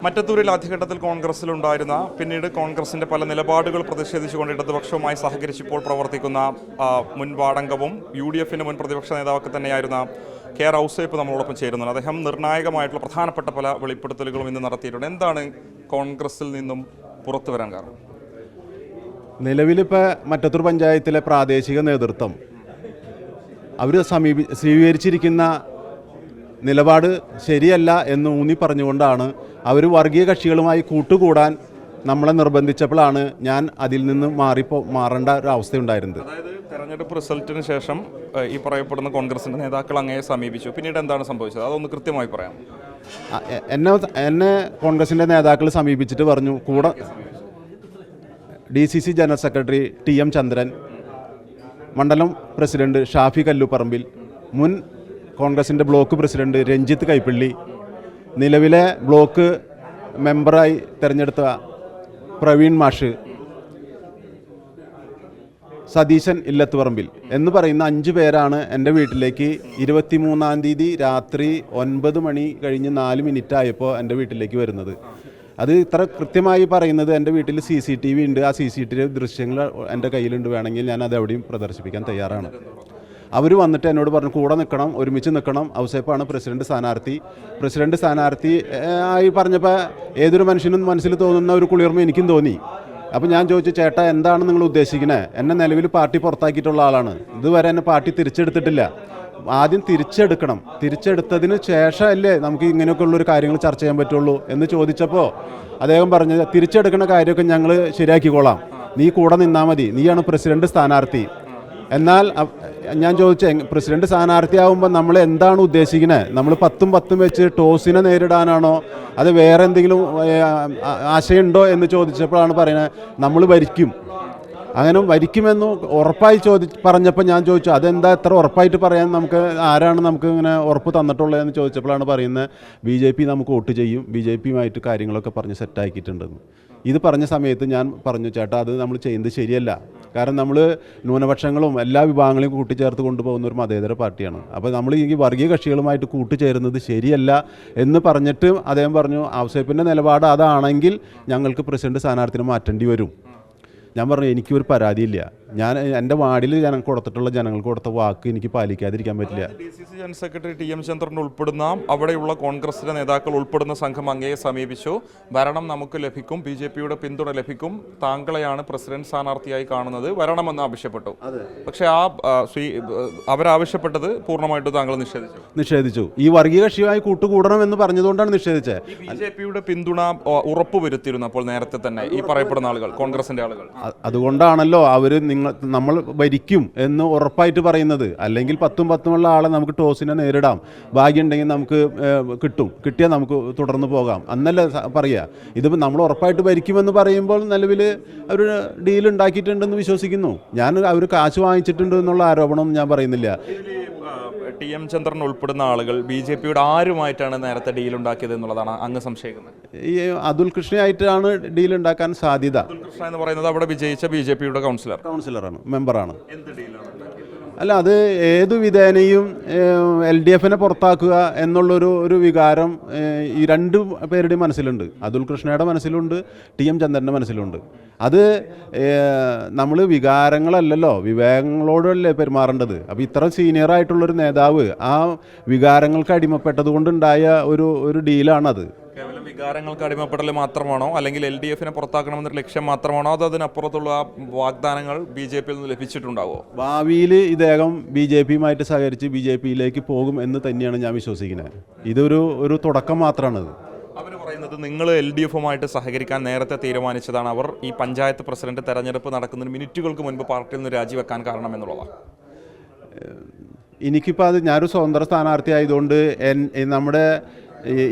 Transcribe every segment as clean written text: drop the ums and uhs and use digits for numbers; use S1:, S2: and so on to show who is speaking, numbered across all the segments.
S1: മറ്റത്തൂരിൽ ആദ്യഘട്ടത്തിൽ കോൺഗ്രസിലുണ്ടായിരുന്ന പിന്നീട് കോൺഗ്രസിന്റെ പല നിലപാടുകൾ പ്രതിഷേധിച്ചുകൊണ്ട് ഇടതുപക്ഷവുമായി സഹകരിച്ചിപ്പോൾ പ്രവർത്തിക്കുന്ന മുൻ വാടങ്കവും UDFിന്റെ മുൻ പ്രതിപക്ഷ നേതാവൊക്കെ തന്നെയായിരുന്ന KR ഔസേപ്പ് നമ്മളോടൊപ്പം ചേരുന്നുണ്ട്. അദ്ദേഹം നിർണായകമായിട്ടുള്ള പ്രധാനപ്പെട്ട പല വെളിപ്പെടുത്തലുകളും ഇന്ന് നടത്തിയിട്ടുണ്ട്. എന്താണ് കോൺഗ്രസിൽ നിന്നും പുറത്തു വരാൻ കാരണം?
S2: നിലവിലിപ്പോൾ മറ്റത്തൂർ പഞ്ചായത്തിലെ പ്രാദേശിക നേതൃത്വം അവർ സ്വീകരിച്ചിരിക്കുന്ന നിലപാട് ശരിയല്ല എന്ന് ഊന്നി പറഞ്ഞുകൊണ്ടാണ് അവർ വർഗീയ കക്ഷികളുമായി കൂട്ടുകൂടാൻ നമ്മളെ നിർബന്ധിച്ചപ്പോഴാണ് ഞാൻ അതിൽ നിന്ന് മാറേണ്ട ഒരു അവസ്ഥയുണ്ടായിരുന്നത്.
S1: അതായത് തെരഞ്ഞെടുപ്പ് റിസൾട്ടിന് ശേഷം ഈ പറയപ്പെടുന്ന കോൺഗ്രസിന്റെ നേതാക്കൾ അങ്ങയെ സമീപിച്ചു. പിന്നീട് എന്താണ് സംഭവിച്ചത്? അതൊന്ന് കൃത്യമായി പറയാം.
S2: എന്നെ കോൺഗ്രസിൻ്റെ നേതാക്കൾ സമീപിച്ചിട്ട് പറഞ്ഞു, കൂടെ DCC ജനറൽ സെക്രട്ടറി TM ചന്ദ്രൻ, മണ്ഡലം പ്രസിഡന്റ് ഷാഫി കല്ലുപറമ്പിൽ, മുൻ കോൺഗ്രസിൻ്റെ ബ്ലോക്ക് പ്രസിഡന്റ് രഞ്ജിത്ത് കൈപ്പള്ളി, നിലവിലെ ബ്ലോക്ക് മെമ്പറായി തിരഞ്ഞെടുത്ത പ്രവീൺ മാഷ്, സതീശൻ ഇല്ലത്തുപറമ്പിൽ എന്ന് പറയുന്ന 5 പേരാണ് എൻ്റെ വീട്ടിലേക്ക് 23-ാം തീയതി രാത്രി 9 മണി കഴിഞ്ഞ് 4 മിനിറ്റ് ആയപ്പോൾ എൻ്റെ വീട്ടിലേക്ക് വരുന്നത്. അത് ഇത്ര കൃത്യമായി പറയുന്നത് എൻ്റെ വീട്ടിൽ CCTV ഉണ്ട്. ആ CCTV ദൃശ്യങ്ങൾ എൻ്റെ കയ്യിലുണ്ട്. വേണമെങ്കിൽ ഞാൻ അത് എവിടെയും പ്രദർശിപ്പിക്കാൻ തയ്യാറാണ്. അവർ വന്നിട്ട് എന്നോട് പറഞ്ഞു, കൂടെ നിൽക്കണം, ഒരുമിച്ച് നിൽക്കണം, ഔസേപ്പാണ് പ്രസിഡന്റ് സ്ഥാനാർത്ഥി ആയി പറഞ്ഞപ്പോൾ ഏതൊരു മനുഷ്യനും മനസ്സിൽ തോന്നുന്ന ഒരു കുളിർമ എനിക്കും തോന്നി. അപ്പോൾ ഞാൻ ചോദിച്ചു, ചേട്ടാ എന്താണ് നിങ്ങൾ ഉദ്ദേശിക്കുന്നത്? എന്നെ നിലവിൽ പാർട്ടി പുറത്താക്കിയിട്ടുള്ള ആളാണ്. ഇതുവരെ എന്നെ പാർട്ടി തിരിച്ചെടുത്തിട്ടില്ല. ആദ്യം തിരിച്ചെടുത്തതിന് ശേഷമല്ലേ നമുക്ക് ഇങ്ങനെയൊക്കെ ഉള്ളൊരു കാര്യങ്ങൾ ചർച്ച ചെയ്യാൻ പറ്റുള്ളൂ എന്ന് ചോദിച്ചപ്പോൾ അദ്ദേഹം പറഞ്ഞത്, തിരിച്ചെടുക്കുന്ന കാര്യമൊക്കെ ഞങ്ങൾ ശരിയാക്കിക്കോളാം, നീ കൂടെ നിന്നാൽ മതി, നീയാണ് പ്രസിഡന്റ് സ്ഥാനാർത്ഥി. എന്നാൽ ഞാൻ ചോദിച്ചു, പ്രസിഡന്റ് സ്ഥാനാർത്ഥിയാവുമ്പോൾ നമ്മൾ എന്താണ് ഉദ്ദേശിക്കുന്നത്? നമ്മൾ 10-10 വെച്ച് ടോസിനെ നേരിടാനാണോ, അത് വേറെ എന്തെങ്കിലും ആശയമുണ്ടോ എന്ന് ചോദിച്ചപ്പോഴാണ് പറയുന്നത്, നമ്മൾ ഭരിക്കും. അങ്ങനെ ഭരിക്കുമെന്ന് ഉറപ്പായി പറഞ്ഞപ്പോൾ ഞാൻ ചോദിച്ചു, അതെന്താ എത്ര ഉറപ്പായിട്ട് പറയാൻ, നമുക്ക് ആരാണ് നമുക്ക് ഇങ്ങനെ ഉറപ്പ് തന്നിട്ടുള്ളതെന്ന് ചോദിച്ചപ്പോഴാണ് പറയുന്നത്, BJP നമുക്ക് വോട്ട് ചെയ്യും, BJPയുമായിട്ട് കാര്യങ്ങളൊക്കെ പറഞ്ഞ് സെറ്റാക്കിയിട്ടുണ്ടെന്ന്. ഇത് പറഞ്ഞ സമയത്ത് ഞാൻ പറഞ്ഞു, ചേട്ടാ അത് നമ്മൾ ചെയ്യുന്നത് ശരിയല്ല. കാരണം നമ്മൾ ന്യൂനപക്ഷങ്ങളും എല്ലാ വിഭാഗങ്ങളെയും കൂട്ടിച്ചേർത്ത് കൊണ്ടുപോകുന്ന ഒരു മതേതര പാർട്ടിയാണ്. അപ്പോൾ നമ്മൾ ഈ വർഗീയ കക്ഷികളുമായിട്ട് കൂട്ടുചേരുന്നത് ശരിയല്ല എന്ന് പറഞ്ഞിട്ട് അദ്ദേഹം പറഞ്ഞു, ഔസേപ്പിൻ്റെ നിലപാട് അതാണെങ്കിൽ ഞങ്ങൾക്ക് പ്രസിഡന്റ് സ്ഥാനാർത്ഥിനെ മാറ്റേണ്ടി വരും. ഞാൻ പറഞ്ഞു, എനിക്കൊരു പരാതിയില്ല, ഞാൻ എൻ്റെ വാർഡിൽ ജനങ്ങൾക്ക് കൊടുത്ത വാക്ക് എനിക്ക് പാലിക്കാതിരിക്കാൻ പറ്റില്ല.
S1: DCC ജനറൽ സെക്രട്ടറി TM ചന്ദ്രൻ ഉൾപ്പെടുന്ന അവിടെയുള്ള കോൺഗ്രസിലെ നേതാക്കൾ ഉൾപ്പെടുന്ന സംഘം അങ്ങയെ സമീപിച്ചു. ഭരണം നമുക്ക് ലഭിക്കും, BJPയുടെ പിന്തുണ ലഭിക്കും, താങ്കളെയാണ് പ്രസിഡന്റ് സ്ഥാനാർത്ഥിയായി കാണുന്നത്, വരണമെന്ന് ആവശ്യപ്പെട്ടു. പക്ഷേ അവരാവശ്യപ്പെട്ടത് പൂർണ്ണമായിട്ട് താങ്കൾ നിഷേധിച്ചു. ഈ
S2: വർഗീയ കക്ഷിയുമായി കൂട്ടുകൂടണം എന്ന് പറഞ്ഞതുകൊണ്ടാണ് നിഷേധിച്ചത്.
S1: BJPയുടെ പിന്തുണ ഉറപ്പുവരുത്തിയിരുന്നു അപ്പോൾ നേരത്തെ തന്നെ ഈ പറയപ്പെടുന്ന ആളുകൾ, കോൺഗ്രസിന്റെ ആളുകൾ.
S2: അതുകൊണ്ടാണല്ലോ അവർ നമ്മൾ ഭരിക്കും എന്ന് ഉറപ്പായിട്ട് പറയുന്നത്. അല്ലെങ്കിൽ 10-10 ഉള്ള ആളെ നമുക്ക് ടോസിനെ നേരിടാം, ഭാഗ്യമുണ്ടെങ്കിൽ നമുക്ക് കിട്ടിയാൽ നമുക്ക് തുടർന്ന് പോകാം എന്നല്ല പറയുക. ഇതിപ്പോൾ നമ്മൾ ഉറപ്പായിട്ട് ഭരിക്കുമെന്ന് പറയുമ്പോൾ നിലവിൽ അവർ ഡീൽ ഉണ്ടാക്കിയിട്ടുണ്ടെന്ന് വിശ്വസിക്കുന്നു. ഞാൻ അവർ കാശ് വാങ്ങിച്ചിട്ടുണ്ട് എന്നുള്ള ആരോപണം ഞാൻ പറയുന്നില്ല.
S1: TM ചന്ദ്രൻ ഉൾപ്പെടുന്ന ആളുകൾ BJPയുടെ ആരുമായിട്ടാണ് നേരത്തെ ഡീൽ ഉണ്ടാക്കിയത് എന്നുള്ളതാണ് അങ്ങ് സംശയിക്കുന്നത്?
S2: ഈ അതുൽ കൃഷ്ണയായിട്ടാണ് ഡീൽ ഉണ്ടാക്കാൻ സാധ്യത.
S1: അതുൽ കൃഷ്ണ എന്ന് പറയുന്നത് അവിടെ വിജയിച്ച BJPയുടെ കൗൺസിലറാണ്,
S2: മെമ്പറാണ്. അല്ല, അത് ഏതു വിധേനയും LDFനെ പുറത്താക്കുക എന്നുള്ളൊരു വികാരം ഈ 2 പേരുടെയും മനസ്സിലുണ്ട്. അതുൽ കൃഷ്ണയുടെ മനസ്സിലുണ്ട്, TM ചന്ദ്രൻ്റെ മനസ്സിലുണ്ട്. അത് നമ്മൾ വികാരങ്ങളല്ലല്ലോ, വിവേകങ്ങളോടല്ലേ പെരുമാറേണ്ടത്. അപ്പോൾ ഇത്ര സീനിയറായിട്ടുള്ളൊരു നേതാവ് ആ വികാരങ്ങൾക്ക് അടിമപ്പെട്ടത് കൊണ്ടുണ്ടായ ഒരു ഡീലാണത്.
S1: കേവലം വികാരങ്ങൾക്ക് അടിമപ്പെടൽ മാത്രമാണോ, അല്ലെങ്കിൽ LDFനെ പുറത്താക്കണമെന്നൊരു ലക്ഷ്യം മാത്രമാണോ, അതോ അതിനപ്പുറത്തുള്ള വാഗ്ദാനങ്ങൾ BJPയിൽ നിന്ന് ലഭിച്ചിട്ടുണ്ടാവുമോ?
S2: ഭാവിയിൽ ഇദ്ദേഹം BJPയുമായിട്ട് സഹകരിച്ച് BJPയിലേക്ക് പോകും എന്ന് തന്നെയാണ് ഞാൻ വിശ്വസിക്കുന്നത്. ഇതൊരു തുടക്കം മാത്രമാണത്.
S1: അവർ പറയുന്നത് നിങ്ങൾ LDFുമായിട്ട് സഹകരിക്കാൻ നേരത്തെ തീരുമാനിച്ചതാണ്. അവർ ഈ പഞ്ചായത്ത് പ്രസിഡന്റ് തെരഞ്ഞെടുപ്പ് നടക്കുന്നതിന് മിനിറ്റുകൾക്ക് മുൻപ് പാർട്ടിയിൽ നിന്ന് രാജിവെക്കാൻ കാരണം എന്നുള്ളതാണ്.
S2: എനിക്കിപ്പോൾ അത് ഞാനൊരു സ്വതന്ത്ര സ്ഥാനാർത്ഥി ആയതുകൊണ്ട് നമ്മുടെ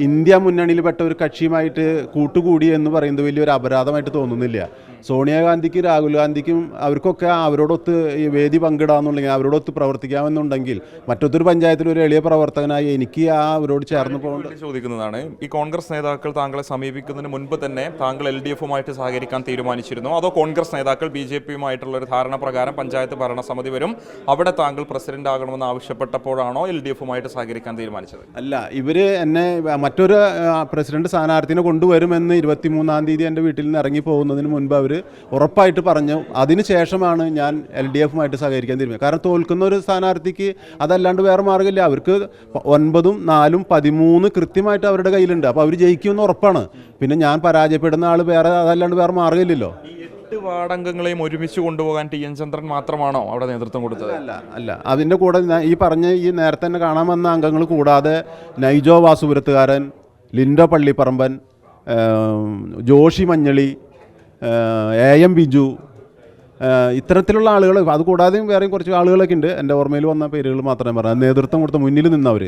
S2: ഇന്ത്യ മുന്നണിയിൽപ്പെട്ട ഒരു കക്ഷിയുമായിട്ട് കൂട്ടുകൂടി എന്ന് പറയുന്നത് വലിയൊരു അപരാധമായിട്ട് തോന്നുന്നില്ല. സോണിയാഗാന്ധിക്കും രാഹുൽ ഗാന്ധിക്കും അവർക്കൊക്കെ അവരോടൊത്ത് ഈ വേദി പങ്കിടാമെന്നുണ്ടെങ്കിൽ അവരോടൊത്ത് പ്രവർത്തിക്കാമെന്നുണ്ടെങ്കിൽ മറ്റൊരു പഞ്ചായത്തിൽ ഒരു എളിയ പ്രവർത്തകനായി എനിക്ക് അവരോട് ചേർന്ന് പോകേണ്ട
S1: ചോദിക്കുന്നതാണ്. ഈ കോൺഗ്രസ് നേതാക്കൾ താങ്കളെ സമീപിക്കുന്നതിന് മുൻപ് തന്നെ താങ്കൾ LDFുമായിട്ട് സഹകരിക്കാൻ തീരുമാനിച്ചിരുന്നു, അതോ കോൺഗ്രസ് നേതാക്കൾ BJPയുമായിട്ടുള്ള ഒരു ധാരണ പ്രകാരം പഞ്ചായത്ത് ഭരണസമിതി വരും, അവിടെ താങ്കൾ പ്രസിഡന്റ് ആകണമെന്ന് ആവശ്യപ്പെട്ടപ്പോഴാണോ LDFുമായിട്ട് സഹകരിക്കാൻ തീരുമാനിച്ചത്?
S2: അല്ല, ഇവർ എന്നെ മറ്റൊരു പ്രസിഡന്റ് സ്ഥാനാർത്ഥിനെ കൊണ്ടുവരുമെന്ന് 23-ാം തീയതി എൻ്റെ വീട്ടിൽ നിന്ന് ഇറങ്ങി പോകുന്നതിന് മുൻപ് അവർ ഉറപ്പായിട്ട് പറഞ്ഞു. അതിനുശേഷമാണ് ഞാൻ LDF-ഉമായിട്ട് സഹകരിക്കാൻ തീരുമാനിച്ചത്. കാരണം തോൽക്കുന്ന ഒരു സ്ഥാനാർത്ഥിക്ക് അതല്ലാണ്ട് വേറെ മാർഗ്ഗമില്ല. അവർക്ക് 9, 4, 13 കൃത്യമായിട്ട് അവരുടെ കയ്യിലുണ്ട്. അപ്പോൾ അവർ ജയിക്കുമെന്ന് ഉറപ്പാണ്. പിന്നെ ഞാൻ പരാജയപ്പെടുന്ന ആൾ വേറെ, അതല്ലാണ്ട് വേറെ മാർഗ്ഗമില്ലല്ലോ.
S1: 8 വാർഡംഗങ്ങളെയും ഒരുമിച്ച് കൊണ്ടുപോകാൻ TN ചന്ദ്രൻ മാത്രമാണോ അവിടെ നേതൃത്വം കൊടുത്തത്?
S2: അല്ല അതിൻ്റെ കൂടെ ഈ നേരത്തെ തന്നെ കാണാൻ വന്ന അംഗങ്ങൾ കൂടാതെ നൈജോ വാസുപുരത്തുകാരൻ, ലിൻഡോ പള്ളിപ്പറമ്പൻ, ജോഷി മഞ്ഞളി, AM ബിജു, ഇത്തരത്തിലുള്ള ആളുകൾ, അതുകൂടാതെയും വേറെയും കുറച്ച് ആളുകളൊക്കെ ഉണ്ട്. എൻ്റെ ഓർമ്മയിൽ വന്ന പേരുകൾ മാത്രമേ പറയാം. നേതൃത്വം കൊടുത്ത മുന്നിൽ നിന്നവർ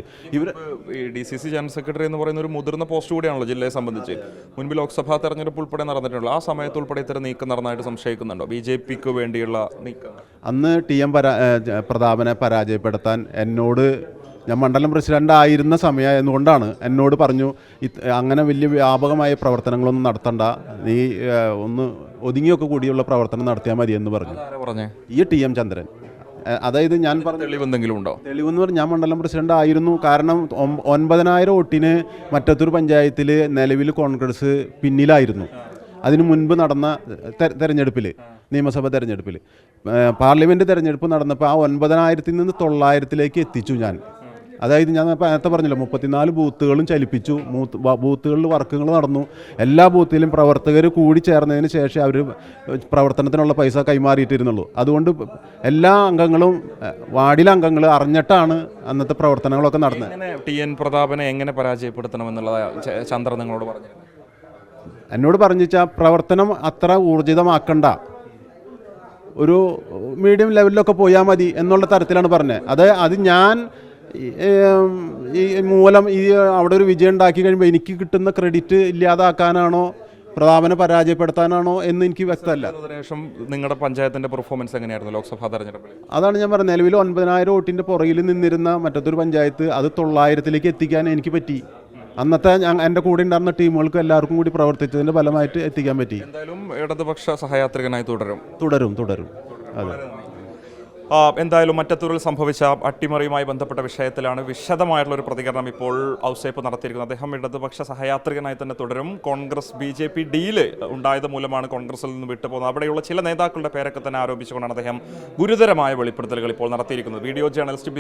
S1: DCC ജനറൽ സെക്രട്ടറി എന്ന് പറയുന്ന ഒരു മുതിർന്ന പോസ്റ്റ് കൂടിയാണല്ലോ ജില്ലയെ സംബന്ധിച്ച്. മുൻപ് ലോക്സഭാ തെരഞ്ഞെടുപ്പ് ഉൾപ്പെടെ നടന്നിട്ടുള്ളൂ. ആ സമയത്ത് ഉൾപ്പെടെ ഇത്തരം നീക്കം നടന്നതായിട്ട് സംശയിക്കുന്നുണ്ടോ? BJPക്ക് വേണ്ടിയുള്ള നീക്കം.
S2: അന്ന് TM പ്രതാപനെ പരാജയപ്പെടുത്താൻ എന്നോട്, ഞാൻ മണ്ഡലം പ്രസിഡന്റ് ആയിരുന്ന സമയമായതുകൊണ്ടാണ് എന്നോട് പറഞ്ഞു, അങ്ങനെ വലിയ വ്യാപകമായ പ്രവർത്തനങ്ങളൊന്നും നടത്തണ്ട, നീ ഒന്ന് ഒതുങ്ങിയൊക്കെ കൂടിയുള്ള പ്രവർത്തനം നടത്തിയാൽ മതി എന്ന് പറഞ്ഞു. ഈ TM ചന്ദ്രൻ. അതായത് ഞാൻ പറഞ്ഞ
S1: തെളിവെന്തെങ്കിലും ഉണ്ടോ?
S2: തെളിവെന്ന് പറഞ്ഞാൽ ഞാൻ മണ്ഡലം പ്രസിഡന്റ് ആയിരുന്നു. കാരണം 9,000 വോട്ടിന് മറ്റത്തൂർ പഞ്ചായത്തിൽ നിലവിൽ കോൺഗ്രസ് പിന്നിലായിരുന്നു. അതിനു മുൻപ് നടന്ന തെരഞ്ഞെടുപ്പിൽ, നിയമസഭാ തെരഞ്ഞെടുപ്പിൽ, പാർലമെൻറ്റ് തെരഞ്ഞെടുപ്പ് നടന്നപ്പോൾ ആ 9,000-ൽ നിന്ന് 900-ലേക്ക് എത്തിച്ചു ഞാൻ. അതായത് ഞാൻ നേരത്തെ പറഞ്ഞല്ലോ, 34 ബൂത്തുകളും ചലിപ്പിച്ചു. ബൂത്തുകളിൽ വർക്കുകൾ നടന്നു. എല്ലാ ബൂത്തിലും പ്രവർത്തകർ കൂടി ചേർന്നതിന് ശേഷം അവർ പ്രവർത്തനത്തിനുള്ള പൈസ കൈമാറിയിട്ടിരുന്നുള്ളൂ. അതുകൊണ്ട് എല്ലാ അംഗങ്ങളും, വാർഡിലെ അംഗങ്ങൾ അറിഞ്ഞിട്ടാണ് അന്നത്തെ പ്രവർത്തനങ്ങളൊക്കെ നടന്നത്.
S1: TN പ്രതാപനെ എങ്ങനെ പരാജയപ്പെടുത്തണമെന്നുള്ളത് ചന്ദ്രൻ നിങ്ങളോട് പറഞ്ഞു?
S2: എന്നോട് പറഞ്ഞു വെച്ചാൽ പ്രവർത്തനം അത്ര ഊർജിതമാക്കണ്ട, ഒരു മീഡിയം ലെവലിലൊക്കെ പോയാൽ മതി എന്നുള്ള തരത്തിലാണ് പറഞ്ഞത്. അത് ഞാൻ ഈ മൂലം അവിടെ ഒരു വിജയം ഉണ്ടാക്കി കഴിയുമ്പോൾ എനിക്ക് കിട്ടുന്ന ക്രെഡിറ്റ് ഇല്ലാതാക്കാനാണോ പ്രതാപനെ പരാജയപ്പെടുത്താനാണോ എന്ന് എനിക്ക് വ്യക്തമല്ല.
S1: അതിനുശേഷം നിങ്ങളുടെ പഞ്ചായത്തിൻ്റെ പെർഫോമൻസ് എങ്ങനെയായിരുന്നു ലോക്സഭാ തെരഞ്ഞെടുപ്പിൽ?
S2: അതാണ് ഞാൻ പറഞ്ഞത്. നിലവിൽ 9,000 വോട്ടിൻ്റെ പുറകിൽ നിന്നിരുന്ന മറ്റൊരു പഞ്ചായത്ത് അത് 900-ലേക്ക് എത്തിക്കാൻ എനിക്ക് പറ്റി. അന്നത്തെ എൻ്റെ കൂടെ ഉണ്ടായിരുന്ന ടീമുകൾക്ക് എല്ലാവർക്കും കൂടി പ്രവർത്തിച്ചതിൻ്റെ ഫലമായിട്ട് എത്തിക്കാൻ പറ്റി.
S1: എന്തായാലും ഇടതുപക്ഷ സഹയാത്രികനായി
S2: തുടരും. അതെ.
S1: എന്തായാലും മറ്റത്തൂരിൽ സംഭവിച്ച അട്ടിമറിയുമായി ബന്ധപ്പെട്ട വിഷയത്തിലാണ് വിശദമായിട്ടുള്ളൊരു പ്രതികരണം ഇപ്പോൾ ഔസേപ്പ് നടത്തിയിരിക്കുന്നത്. അദ്ദേഹം ഇടതുപക്ഷ സഹയാത്രികനായി തന്നെ തുടരും. കോൺഗ്രസ് BJP ഡീല് ഉണ്ടായത് മൂലമാണ് കോൺഗ്രസിൽ നിന്ന് വിട്ടുപോകുന്നത്. അവിടെയുള്ള ചില നേതാക്കളുടെ പേരൊക്കെ തന്നെ ആരോപിച്ചുകൊണ്ടാണ് അദ്ദേഹം ഗുരുതരമായ വെളിപ്പെടുത്തലുകൾ ഇപ്പോൾ നടത്തിയിരിക്കുന്നത്. വീഡിയോ ജേർണലിസ്റ്റ്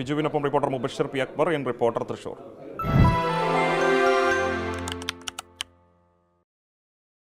S1: ബിജുവിനൊപ്പം reporter Mubashir P. Akbar, reporter Thrissur.